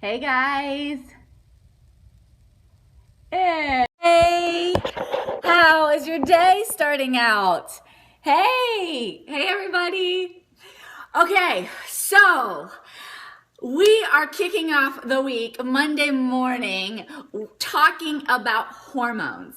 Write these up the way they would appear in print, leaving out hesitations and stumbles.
Hey guys. Hey. How is your day starting out? Hey everybody. Okay, so we are kicking off the week Monday morning talking about hormones.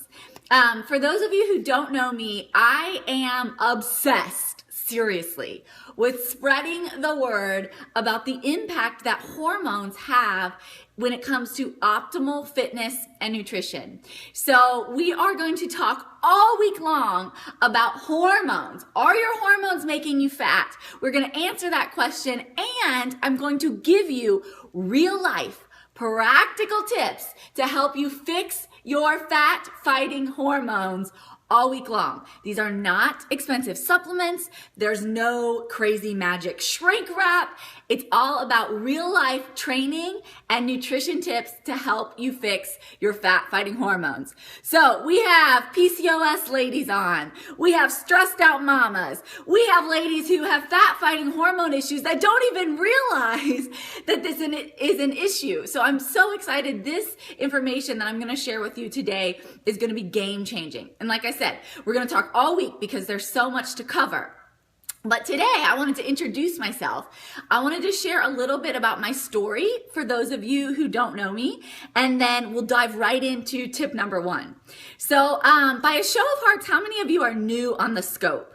For those of you who don't know me, I am obsessed, seriously, with spreading the word about the impact that hormones have when it comes to optimal fitness and nutrition. So we are going to talk all week long about hormones. Are your hormones making you fat? We're going to answer that question, and I'm going to give you real life practical tips to help you fix your fat fighting hormones all week long. These are not expensive supplements. There's no crazy magic shrink wrap. It's all about real life training and nutrition tips to help you fix your fat fighting hormones. So we have PCOS ladies on. We have stressed out mamas. We have ladies who have fat fighting hormone issues that don't even realize that this is an issue. So I'm so excited. This information that I'm going to share with you today is going to be game changing. And like I said, we're going to talk all week because there's so much to cover. But today I wanted to introduce myself. I wanted to share a little bit about my story for those of you who don't know me, and then we'll dive right into tip number one. So by a show of hearts, how many of you are new on the scope?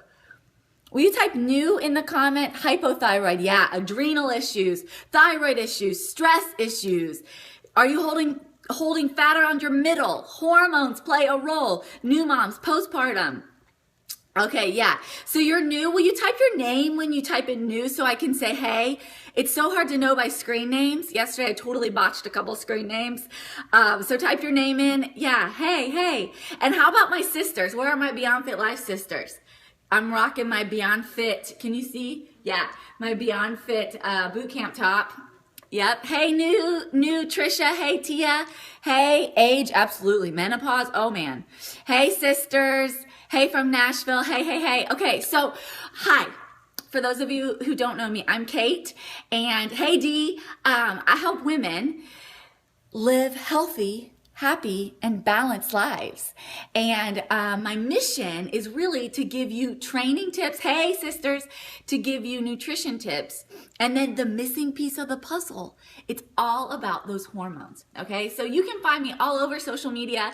Will you type new in the comment? Hypothyroid, yeah, adrenal issues, thyroid issues, stress issues. Are you holding fat around your middle? Hormones play a role. New moms, postpartum. Okay, yeah. So you're new. Will you type your name when you type in new so I can say, hey? It's so hard to know by screen names. Yesterday, I totally botched a couple screen names. So type your name in. Yeah, hey. And how about my sisters? Where are my BeyondFit Life sisters? I'm rocking my BeyondFit. Can you see? Yeah, my BeyondFit bootcamp top. Yep. Hey, new Trisha. Hey, Tia. Hey, age. Absolutely. Menopause. Oh, man. Hey, sisters. Hey, from Nashville. Hey. Okay, so hi. For those of you who don't know me, I'm Kate. And hey, Dee, I help women live healthy, happy, and balanced lives. And my mission is really to give you training tips, hey sisters, to give you nutrition tips. And then the missing piece of the puzzle, it's all about those hormones, okay? So you can find me all over social media.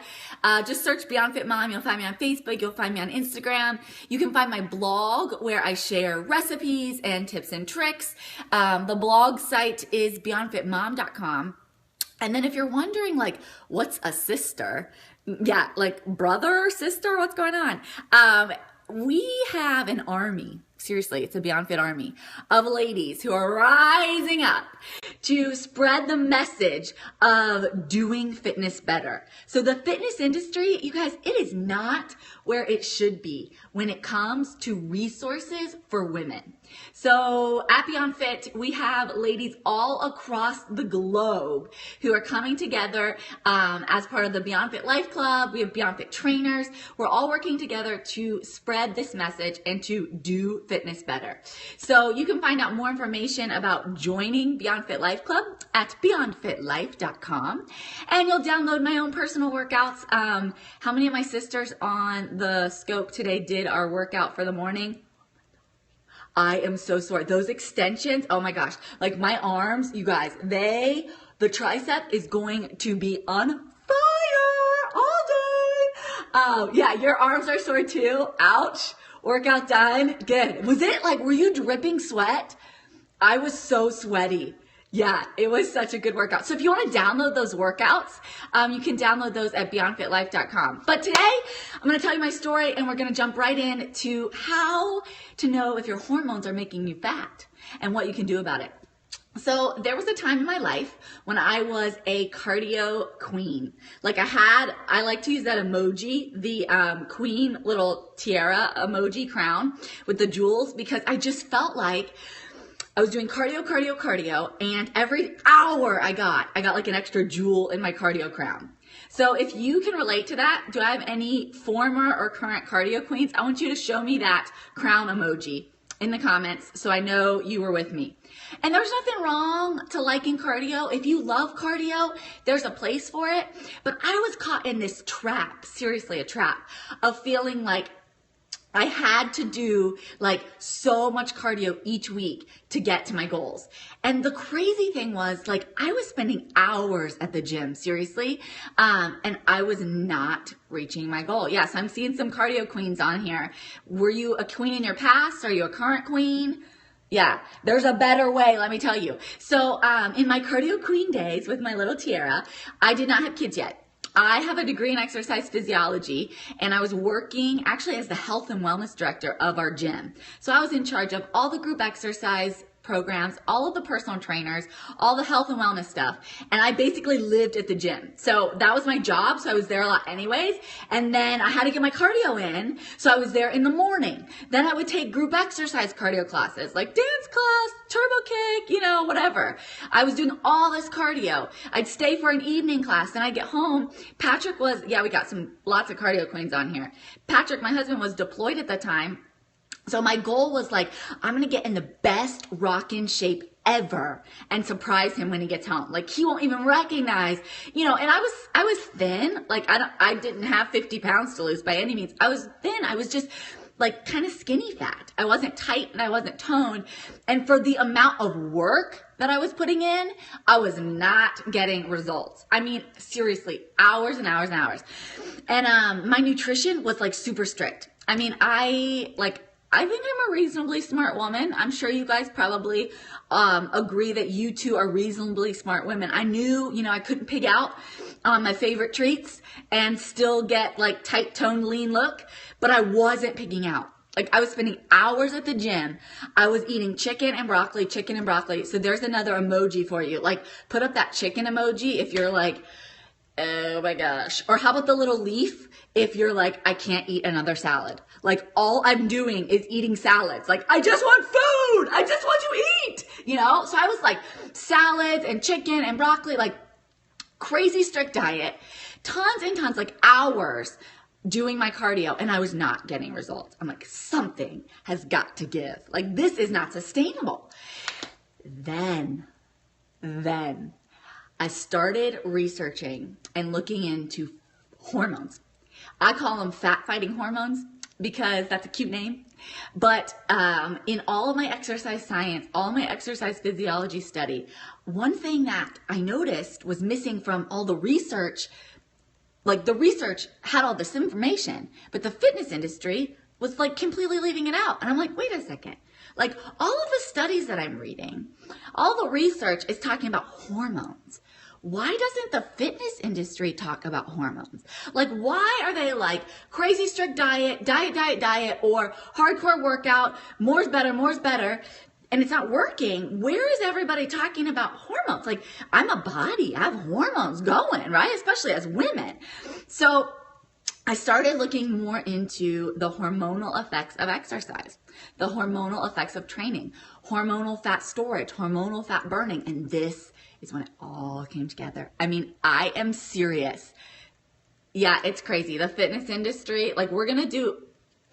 Just search BeyondFit Mom. You'll find me on Facebook. You'll find me on Instagram. You can find my blog where I share recipes and tips and tricks. The blog site is beyondfitmom.com. And then if you're wondering, like, what's a sister? Yeah, like brother, sister, what's going on? We have an army. Seriously, it's a BeyondFit army of ladies who are rising up to spread the message of doing fitness better. So the fitness industry, you guys, it is not where it should be when it comes to resources for women. So at BeyondFit, we have ladies all across the globe who are coming together as part of the BeyondFit Life Club. We have BeyondFit trainers. We're all working together to spread this message and to do fitness better. So you can find out more information about joining BeyondFit Life Club at beyondfitlife.com. And you'll download my own personal workouts. How many of my sisters on the scope today did our workout for the morning? I am so sore. Those extensions, oh my gosh. Like my arms, you guys, the tricep is going to be on fire all day. Yeah, your arms are sore too. Ouch. Workout done. Good. Was it like, were you dripping sweat? I was so sweaty. Yeah, it was such a good workout. So if you want to download those workouts, you can download those at beyondfitlife.com. But today, I'm going to tell you my story, and we're going to jump right in to how to know if your hormones are making you fat and what you can do about it. So there was a time in my life when I was a cardio queen. Like I like to use that emoji, the queen little tiara emoji crown with the jewels, because I just felt like I was doing cardio, and every hour I got like an extra jewel in my cardio crown. So if you can relate to that, do I have any former or current cardio queens? I want you to show me that crown emoji in the comments so I know you were with me. And there's nothing wrong to liking cardio. If you love cardio, there's a place for it. But I was caught in this trap, seriously a trap, of feeling like I had to do like so much cardio each week to get to my goals. And the crazy thing was, like, I was spending hours at the gym, seriously, and I was not reaching my goal. Yes, I'm seeing some cardio queens on here. Were you a queen in your past? Are you a current queen? Yeah, there's a better way, let me tell you. So in my cardio queen days with my little Tiara, I did not have kids yet. I have a degree in exercise physiology, and I was working actually as the health and wellness director of our gym. So I was in charge of all the group exercise programs, all of the personal trainers, all the health and wellness stuff. And I basically lived at the gym. So that was my job. So I was there a lot anyways. And then I had to get my cardio in. So I was there in the morning. Then I would take group exercise cardio classes like dance class, turbo kick, you know, whatever. I was doing all this cardio. I'd stay for an evening class. Then I'd get home. Patrick was, yeah, we got lots of cardio queens on here. Patrick, my husband, was deployed at the time. So my goal was like, I'm going to get in the best rockin' shape ever and surprise him when he gets home. Like, he won't even recognize, you know, and I was thin. Like, I didn't have 50 pounds to lose by any means. I was thin. I was just like kind of skinny fat. I wasn't tight and I wasn't toned. And for the amount of work that I was putting in, I was not getting results. I mean, seriously, hours and hours and hours. And my nutrition was like super strict. I mean, I think I'm a reasonably smart woman. I'm sure you guys probably agree that you two are reasonably smart women. I knew, you know, I couldn't pig out on my favorite treats and still get like tight toned lean look, but I wasn't pigging out. Like, I was spending hours at the gym. I was eating chicken and broccoli. So there's another emoji for you. Like, put up that chicken emoji if you're like, oh my gosh. Or how about the little leaf if you're like, I can't eat another salad. Like, all I'm doing is eating salads. Like, I just want food. I just want to eat, you know? So I was like salads and chicken and broccoli, like crazy strict diet, tons and tons, like hours doing my cardio, and I was not getting results. I'm like, something has got to give. Like, this is not sustainable. Then I started researching and looking into hormones. I call them fat-fighting hormones because that's a cute name. But in all of my exercise science, all my exercise physiology study, one thing that I noticed was missing from all the research, like the research had all this information, but the fitness industry was like completely leaving it out. And I'm like, wait a second. Like, all of the studies that I'm reading, all the research is talking about hormones. Why doesn't the fitness industry talk about hormones? Like, why are they like crazy strict diet, or hardcore workout, more's better, and it's not working? Where is everybody talking about hormones? Like, I'm a body, I have hormones going, right? Especially as women. So I started looking more into the hormonal effects of exercise, the hormonal effects of training, hormonal fat storage, hormonal fat burning, and this is when it all came together. I mean, I am serious. Yeah, it's crazy. The fitness industry, like, we're going to do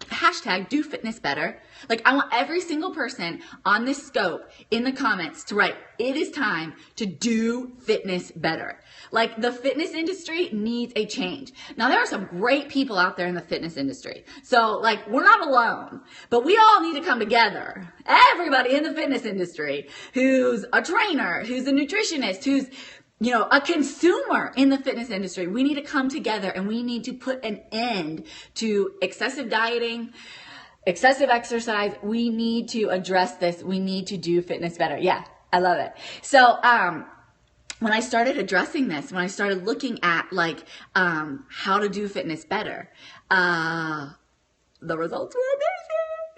hashtag do fitness better. Like, I want every single person on this scope in the comments to write, it is time to do fitness better. Like, the fitness industry needs a change. Now, there are some great people out there in the fitness industry. So, like, we're not alone, but we all need to come together. Everybody in the fitness industry who's a trainer, who's a nutritionist, who's, you know, a consumer in the fitness industry, we need to come together and we need to put an end to excessive dieting, excessive exercise. We need to address this. We need to do fitness better. Yeah, I love it. So, when I started addressing this, when I started looking at like, how to do fitness better, the results were amazing.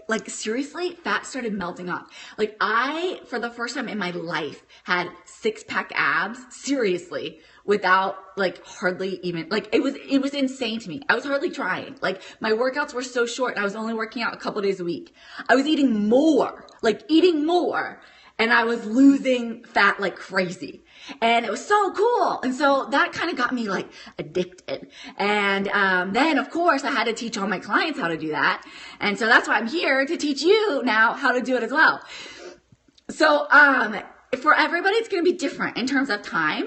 Like, seriously, fat started melting off. Like, I, for the first time in my life, had 6-pack abs, seriously, without like hardly even, like, it was insane to me. I was hardly trying. Like, my workouts were so short and I was only working out a couple days a week. I was eating more, and I was losing fat like crazy. And it was so cool. And so that kind of got me like addicted. And then, of course, I had to teach all my clients how to do that. And so that's why I'm here to teach you now how to do it as well. So, for everybody, it's going to be different in terms of time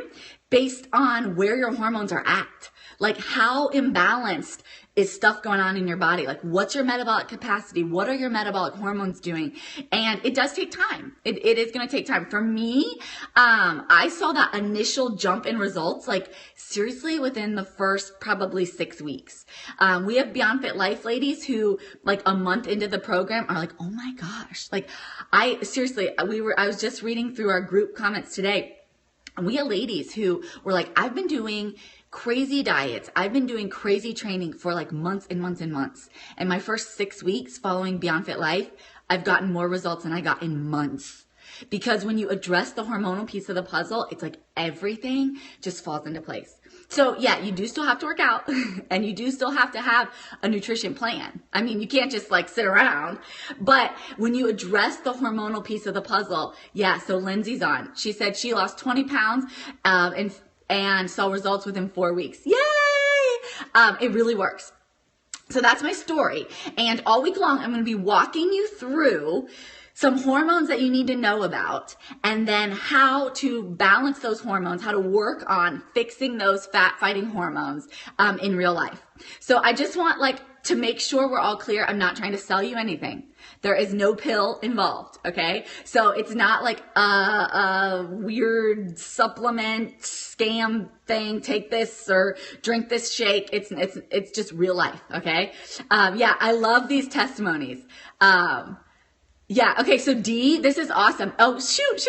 based on where your hormones are at. Like, how imbalanced is stuff going on in your body? Like, what's your metabolic capacity? What are your metabolic hormones doing? And it does take time. It is going to take time. For me, I saw that initial jump in results, like, seriously, within the first probably 6 weeks. We have BeyondFit Life ladies who, like, a month into the program are like, oh my gosh. Like, I was just reading through our group comments today. And we had ladies who were like, I've been doing crazy diets. I've been doing crazy training for like months and months and months. And my first 6 weeks following BeyondFit Life, I've gotten more results than I got in months. Because when you address the hormonal piece of the puzzle, it's like everything just falls into place. So yeah, you do still have to work out and you do still have to have a nutrition plan. I mean, you can't just like sit around, but when you address the hormonal piece of the puzzle, yeah, so Lindsay's on. She said she lost 20 pounds and saw results within 4 weeks. Yay! It really works. So that's my story. And all week long, I'm going to be walking you through some hormones that you need to know about, and then how to balance those hormones, how to work on fixing those fat-fighting hormones in real life. So I just want to make sure we're all clear. I'm not trying to sell you anything. There is no pill involved, okay? So it's not like a weird supplement scam thing. Take this or drink this shake. It's just real life, okay? Yeah, I love these testimonies. Yeah, okay, so Dee, this is awesome. Oh, shoot.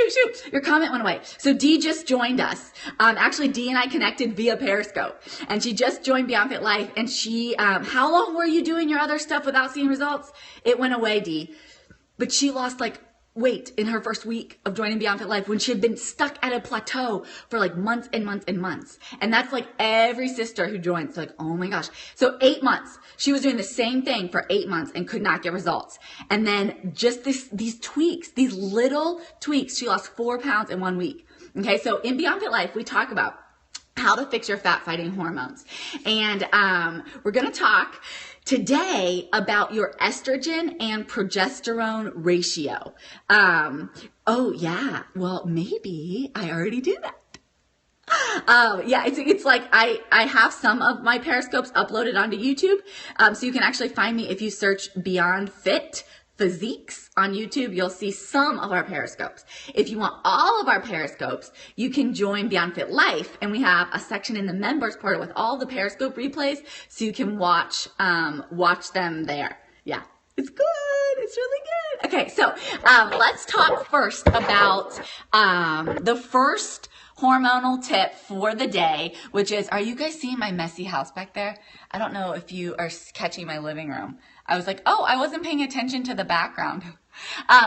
Your comment went away. So Dee just joined us. Actually, Dee and I connected via Periscope. And she just joined BeyondFit Life. And she, how long were you doing your other stuff without seeing results? It went away, Dee. But she lost weight in her first week of joining BeyondFit Life when she had been stuck at a plateau for months and months and months. And that's every sister who joins, oh my gosh. So 8 months, she was doing the same thing for 8 months and could not get results. And then just these tweaks, these little tweaks, she lost 4 pounds in 1 week. Okay, so in BeyondFit Life, we talk about how to fix your fat-fighting hormones. And we're going to talk today about your estrogen and progesterone ratio. Oh yeah, well maybe I already do that. Yeah, it's like I have some of my Periscopes uploaded onto YouTube. So you can actually find me if you search BeyondFit Physiques on YouTube. You'll see some of our Periscopes. If you want all of our Periscopes, you can join BeyondFit Life, and we have a section in the members portal with all the Periscope replays, so you can watch them there. Yeah, it's good. It's really good. Okay, so let's talk first about the first hormonal tip for the day, which is, are you guys seeing my messy house back there? I don't know if you are catching my living room. I was like, oh, I wasn't paying attention to the background.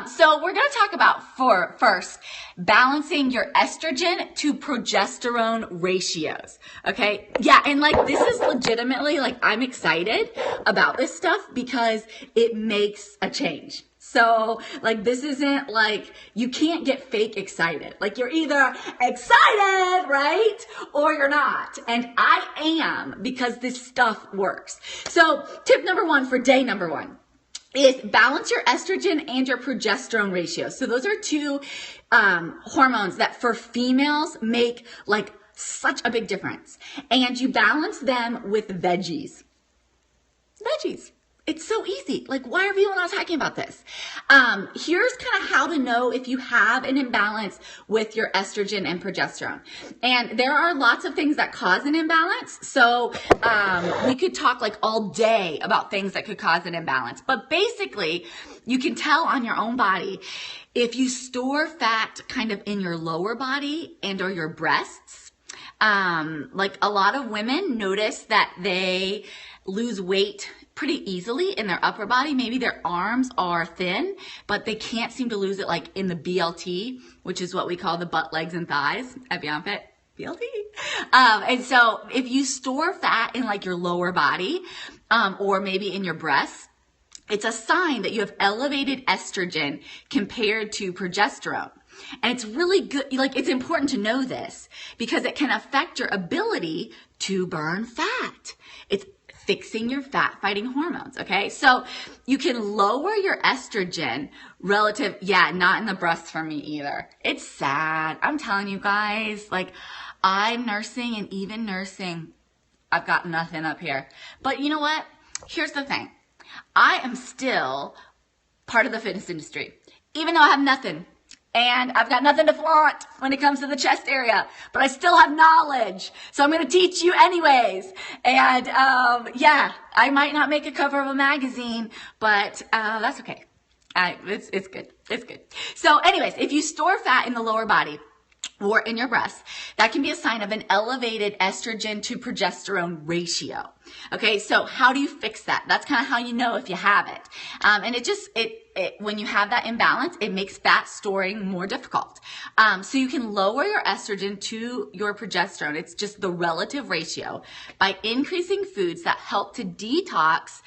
So we're going to talk about first balancing your estrogen to progesterone ratios. Okay. Yeah. And this is legitimately I'm excited about this stuff because it makes a change. So this isn't you can't get fake excited. You're either excited, right? Or you're not. And I am, because this stuff works. So tip number 1 for day number 1 is balance your estrogen and your progesterone ratio. So those are two hormones that for females make such a big difference. And you balance them with veggies. Veggies. It's so easy. Why are people not talking about this? Here's kind of how to know if you have an imbalance with your estrogen and progesterone. And there are lots of things that cause an imbalance. So we could talk all day about things that could cause an imbalance. But basically, you can tell on your own body if you store fat kind of in your lower body and or your breasts. A lot of women notice that they lose weight pretty easily in their upper body. Maybe their arms are thin, but they can't seem to lose it in the BLT, which is what we call the butt, legs, and thighs at BeyondFit. BLT. And so if you store fat in your lower body, or maybe in your breasts, it's a sign that you have elevated estrogen compared to progesterone. And it's really good, it's important to know this because it can affect your ability to burn fat. It's fixing your fat fighting hormones. Okay. So you can lower your estrogen relative. Yeah. Not in the breasts for me either. It's sad. I'm telling you guys, like I'm nursing, and even nursing, I've got nothing up here. But you know what? Here's the thing. I am still part of the fitness industry, even though I have nothing. And I've got nothing to flaunt when it comes to the chest area, but I still have knowledge. So I'm going to teach you anyways. And, yeah, I might not make a cover of a magazine, but, that's okay. It's good. It's good. So anyways, if you store fat in the lower body or in your breasts, that can be a sign of an elevated estrogen to progesterone ratio. Okay. So how do you fix that? That's kind of how you know if you have it. And when you have that imbalance, it makes fat storing more difficult. So you can lower your estrogen to your progesterone. It's just the relative ratio by increasing foods that help to detox,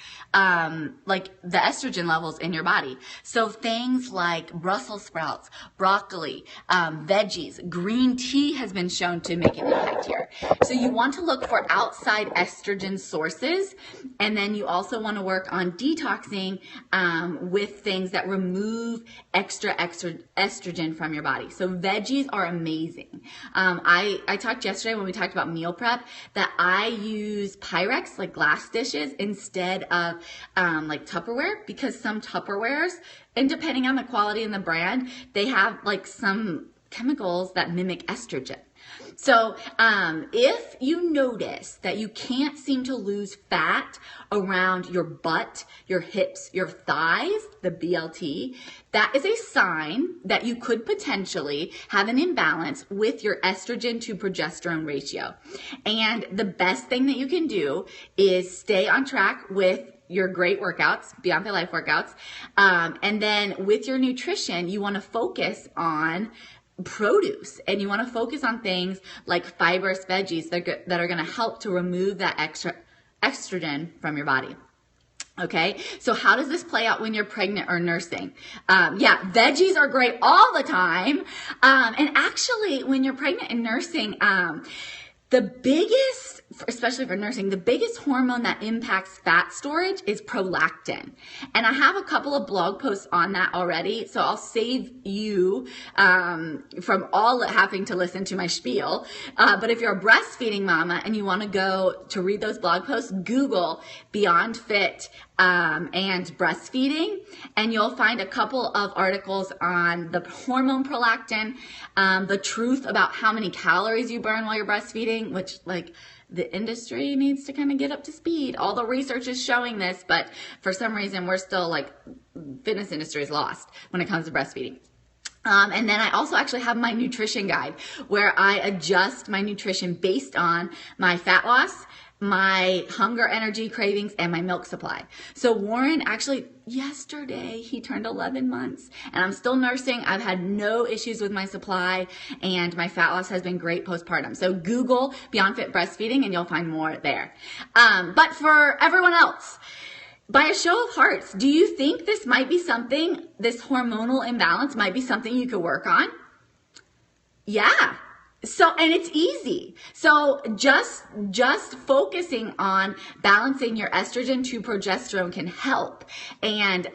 like the estrogen levels in your body. So things like Brussels sprouts, broccoli, veggies, green tea has been shown to make an impact here. So you want to look for outside estrogen sources. And then you also want to work on detoxing, with things that remove extra estrogen from your body. So veggies are amazing. I talked yesterday when we talked about meal prep that I use Pyrex, like glass dishes, instead of like Tupperware, because some Tupperwares, and depending on the quality and the brand, they have like some chemicals that mimic estrogen. So if you notice that you can't seem to lose fat around your butt, your hips, your thighs, the BLT, that is a sign that you could potentially have an imbalance with your estrogen to progesterone ratio. And the best thing that you can do is stay on track with your great workouts, BeyondFit Life workouts. And then with your nutrition, you want to focus on produce, and you want to focus on things like fibrous veggies that are going to help to remove that extra estrogen from your body. Okay, so how does this play out when you're pregnant or nursing? Yeah, veggies are great all the time. And actually, when you're pregnant and nursing, the biggest, especially for nursing, the biggest hormone that impacts fat storage is prolactin. And I have a couple of blog posts on that already, so I'll save you from all having to listen to my spiel. But if you're a breastfeeding mama and you want to go to read those blog posts, Google BeyondFit and breastfeeding, and you'll find a couple of articles on the hormone prolactin, the truth about how many calories you burn while you're breastfeeding, which like the industry needs to kind of get up to speed. All the research is showing this, but for some reason we're still like, fitness industry is lost when it comes to breastfeeding. And then I also actually have my nutrition guide where I adjust my nutrition based on my fat loss, my hunger, energy, cravings, and my milk supply. So Warren actually, yesterday, he turned 11 months and I'm still nursing. I've had no issues with my supply and my fat loss has been great postpartum. So Google BeyondFit breastfeeding and you'll find more there. But for everyone else, by a show of hearts, do you think this might be something, this hormonal imbalance might be something you could work on? Yeah. So, and it's easy. So just focusing on balancing your estrogen to progesterone can help. And,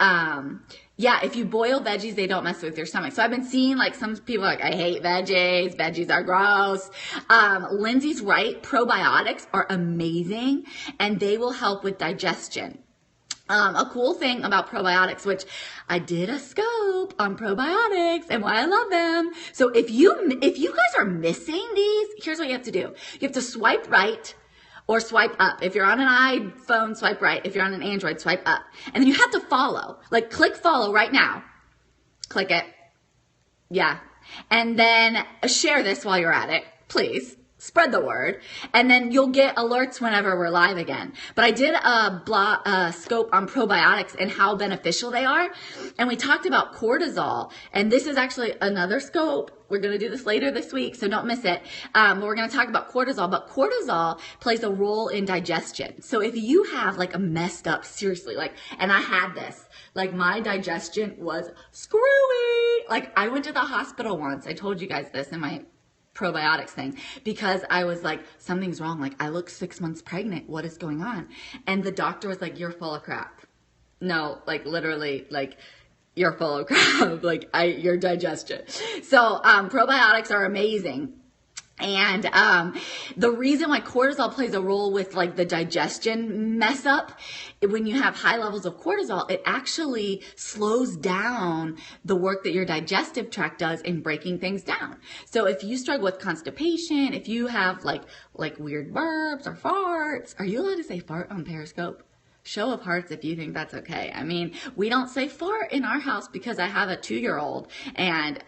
yeah, if you boil veggies, they don't mess with your stomach. So I've been seeing like some people like, I hate veggies. Veggies are gross. Lindsay's right. Probiotics are amazing and they will help with digestion. A cool thing about probiotics, which I did a scope on probiotics and why I love them. So if you guys are missing these, here's what you have to do. You have to swipe right or swipe up. If you're on an iPhone, swipe right. If you're on an Android, swipe up. And then you have to follow. Like click follow right now. Click it. Yeah. And then share this while you're at it, please. Spread the word, and then you'll get alerts whenever we're live again. But I did a scope on probiotics and how beneficial they are, and we talked about cortisol, and this is actually another scope. We're going to do this later this week, so don't miss it. We're going to talk about cortisol, but cortisol plays a role in digestion. So if you have like a messed up, seriously, like, and I had this, like my digestion was screwy. Like I went to the hospital once. I told you guys this in my probiotics thing because I was like, something's wrong. Like, I look 6 months pregnant. What is going on? And the doctor was like, you're full of crap. No, like literally, like you're full of crap. Like your digestion. So probiotics are amazing. And the reason why cortisol plays a role with like the digestion mess up, when you have high levels of cortisol, it actually slows down the work that your digestive tract does in breaking things down. So if you struggle with constipation, if you have like weird burps or farts, are you allowed to say fart on Periscope? Show of hearts if you think that's okay. I mean, we don't say fart in our house because I have a 2-year-old, and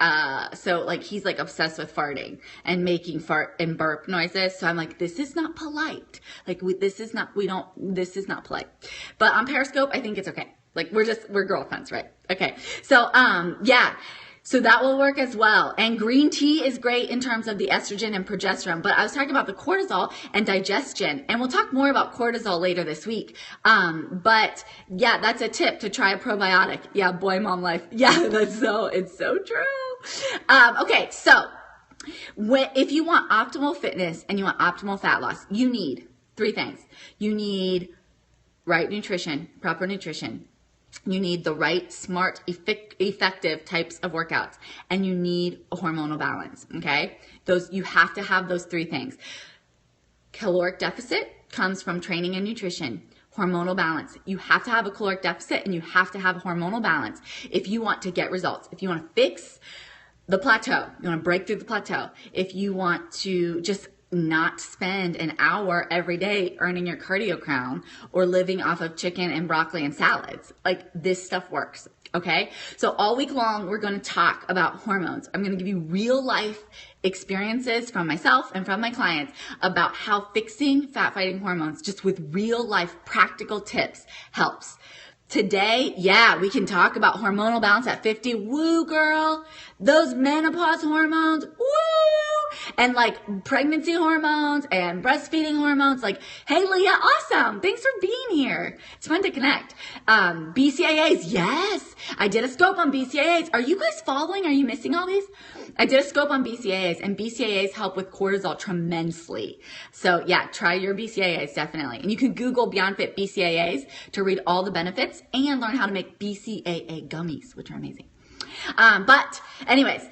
so like he's like obsessed with farting and making fart and burp noises. So I'm like, this is not polite. Like this is not polite. But on Periscope, I think it's okay. Like we're girlfriends, right? Okay. So yeah. So that will work as well. And green tea is great in terms of the estrogen and progesterone. But I was talking about the cortisol and digestion. And we'll talk more about cortisol later this week. But yeah, that's a tip to try a probiotic. Yeah, boy, mom life. Yeah, it's so true. Okay, so if you want optimal fitness and you want optimal fat loss, you need 3 things. You need right nutrition, proper nutrition. You need the right, smart, effective types of workouts, and you need a hormonal balance, okay? You have to have those 3 things. Caloric deficit comes from training and nutrition. Hormonal balance. You have to have a caloric deficit and you have to have a hormonal balance if you want to get results. If you want to fix the plateau, you want to break through the plateau. If you want to just not spend an hour every day earning your cardio crown or living off of chicken and broccoli and salads. Like, this stuff works, okay? So all week long, we're going to talk about hormones. I'm going to give you real life experiences from myself and from my clients about how fixing fat-fighting hormones just with real life practical tips helps. Today, yeah, we can talk about hormonal balance at 50. Woo, girl. Those menopause hormones, woo! And like pregnancy hormones and breastfeeding hormones. Like, hey, Leah, awesome. Thanks for being here. It's fun to connect. BCAAs, yes. I did a scope on BCAAs. Are you guys following? Are you missing all these? I did a scope on BCAAs, and BCAAs help with cortisol tremendously. So yeah, try your BCAAs, definitely. And you can Google BeyondFit BCAAs to read all the benefits and learn how to make BCAA gummies, which are amazing. But anyways,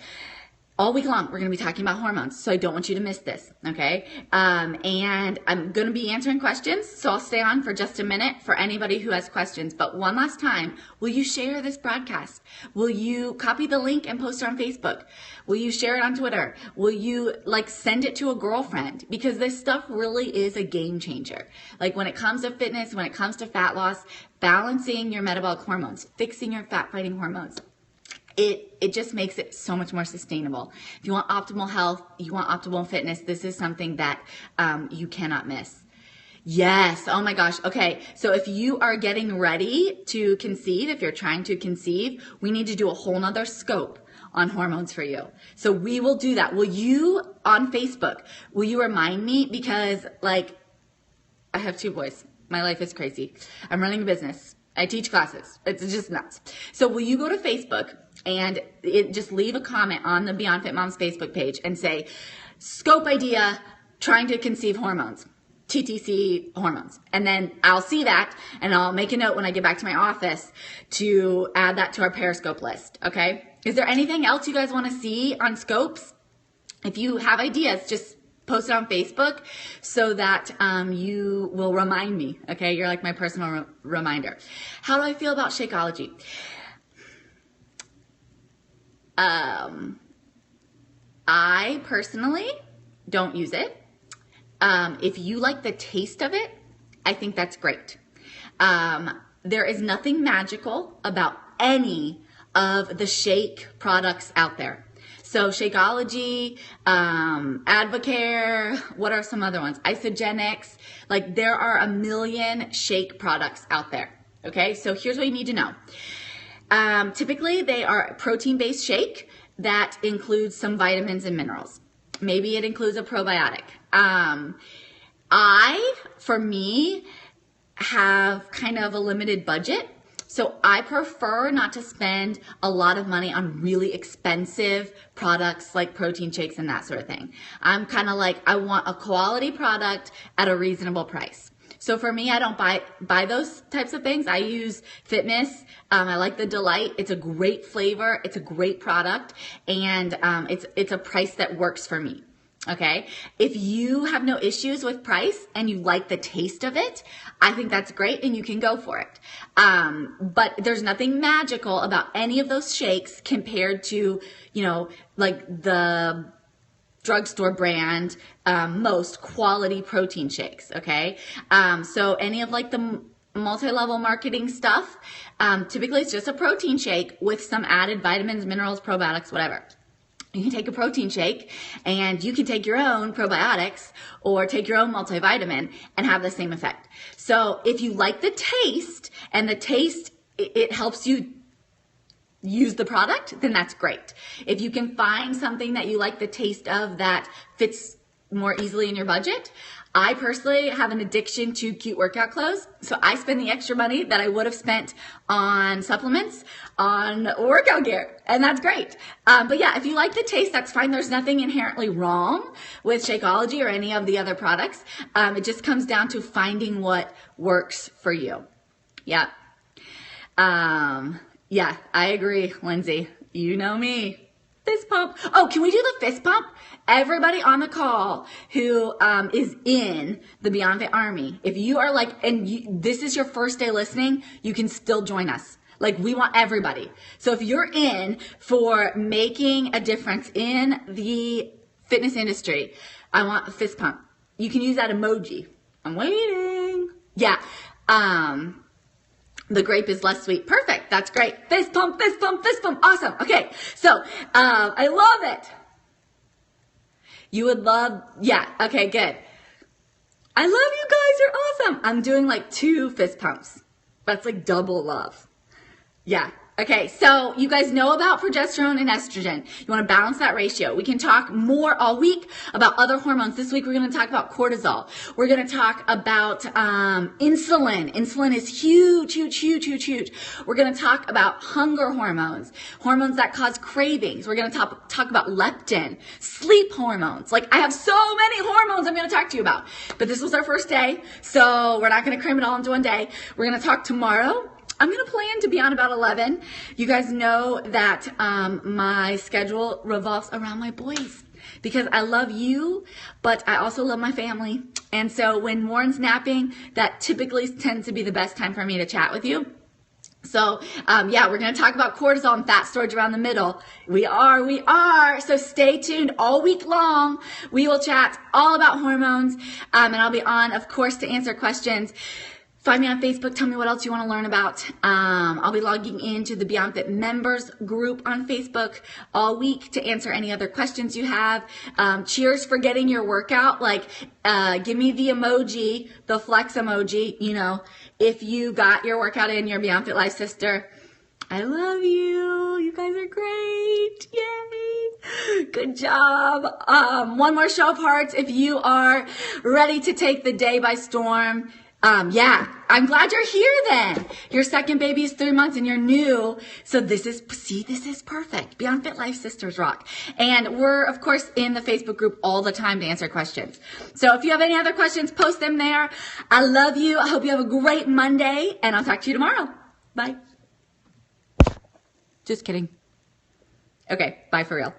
all week long, we're going to be talking about hormones. So I don't want you to miss this. Okay. And I'm going to be answering questions. So I'll stay on for just a minute for anybody who has questions. But one last time, will you share this broadcast? Will you copy the link and post it on Facebook? Will you share it on Twitter? Will you send it to a girlfriend? Because this stuff really is a game changer. Like, when it comes to fitness, when it comes to fat loss, balancing your metabolic hormones, fixing your fat fighting hormones, it just makes it so much more sustainable. If you want optimal health, you want optimal fitness, this is something that you cannot miss. Yes. Oh my gosh. Okay. So if you are getting ready to conceive, if you're trying to conceive, we need to do a whole nother scope on hormones for you. So we will do that. Will you, on Facebook, will you remind me? Because I have 2 boys. My life is crazy. I'm running a business. I teach classes. It's just nuts. So will you go to Facebook and just leave a comment on the Beyond Fit Moms Facebook page and say, scope idea, trying to conceive hormones, TTC hormones. And then I'll see that and I'll make a note when I get back to my office to add that to our Periscope list. Okay. Is there anything else you guys want to see on scopes? If you have ideas, just post it on Facebook so that you will remind me. Okay, you're like my personal reminder. How do I feel about Shakeology? I personally don't use it. If you like the taste of it, I think that's great. There is nothing magical about any of the shake products out there. So Shakeology, Advocare, what are some other ones? Isogenics. There are a million shake products out there. Okay, so here's what you need to know. Typically, they are a protein-based shake that includes some vitamins and minerals. Maybe it includes a probiotic. For me, have kind of a limited budget. So I prefer not to spend a lot of money on really expensive products like protein shakes and that sort of thing. I'm kind of like, I want a quality product at a reasonable price. So for me, I don't buy those types of things. I use Fitness. I like the Delight. It's a great flavor. It's a great product, and it's a price that works for me. Okay. If you have no issues with price and you like the taste of it, I think that's great and you can go for it. But there's nothing magical about any of those shakes compared to, like the drugstore brand, most quality protein shakes. Okay. So any of like the multi-level marketing stuff, typically it's just a protein shake with some added vitamins, minerals, probiotics, whatever. You can take a protein shake and you can take your own probiotics or take your own multivitamin and have the same effect. So if you like the taste and the taste, it helps you use the product, then that's great. If you can find something that you like the taste of that fits more easily in your budget. I personally have an addiction to cute workout clothes, so I spend the extra money that I would have spent on supplements on workout gear, and that's great. But yeah, if you like the taste, that's fine. There's nothing inherently wrong with Shakeology or any of the other products. It just comes down to finding what works for you. Yeah. Yeah, I agree, Lindsay. You know me. Fist pump. Oh, can we do the fist pump? Everybody on the call who is in the BeyondFit Army, if you are like, this is your first day listening, you can still join us. Like, we want everybody. So if you're in for making a difference in the fitness industry, I want a fist pump. You can use that emoji. I'm waiting. Yeah. The grape is less sweet. Perfect. That's great. Fist pump, fist pump, fist pump. Awesome. Okay. So, I love it. You would love, yeah. Okay, good. I love you guys. You're awesome. I'm doing like 2 fist pumps. That's like double love. Yeah. Okay, so you guys know about progesterone and estrogen. You want to balance that ratio. We can talk more all week about other hormones. This week we're going to talk about cortisol. We're going to talk about insulin. Insulin is huge, huge, huge, huge, huge. We're going to talk about hunger hormones, hormones that cause cravings. We're going to talk about leptin, sleep hormones. Like, I have so many hormones I'm going to talk to you about. But this was our first day, so we're not going to cram it all into one day. We're going to talk tomorrow. I'm going to plan to be on about 11. You guys know that my schedule revolves around my boys because I love you, but I also love my family. And so when Warren's napping, that typically tends to be the best time for me to chat with you. So, yeah, we're going to talk about cortisol and fat storage around the middle. We are. So stay tuned all week long. We will chat all about hormones, and I'll be on, of course, to answer questions. Find me on Facebook. Tell me what else you want to learn about. I'll be logging into the BeyondFit members group on Facebook all week to answer any other questions you have. Cheers for getting your workout. Like, give me the emoji, the flex emoji, if you got your workout in, your BeyondFit Life sister. I love you. You guys are great. Yay. Good job. One more show of hearts if you are ready to take the day by storm. Yeah, I'm glad you're here then. Your second baby is 3 months and you're new. So this is perfect. BeyondFit Life Sisters rock. And we're, of course, in the Facebook group all the time to answer questions. So if you have any other questions, post them there. I love you. I hope you have a great Monday and I'll talk to you tomorrow. Bye. Just kidding. Okay, bye for real.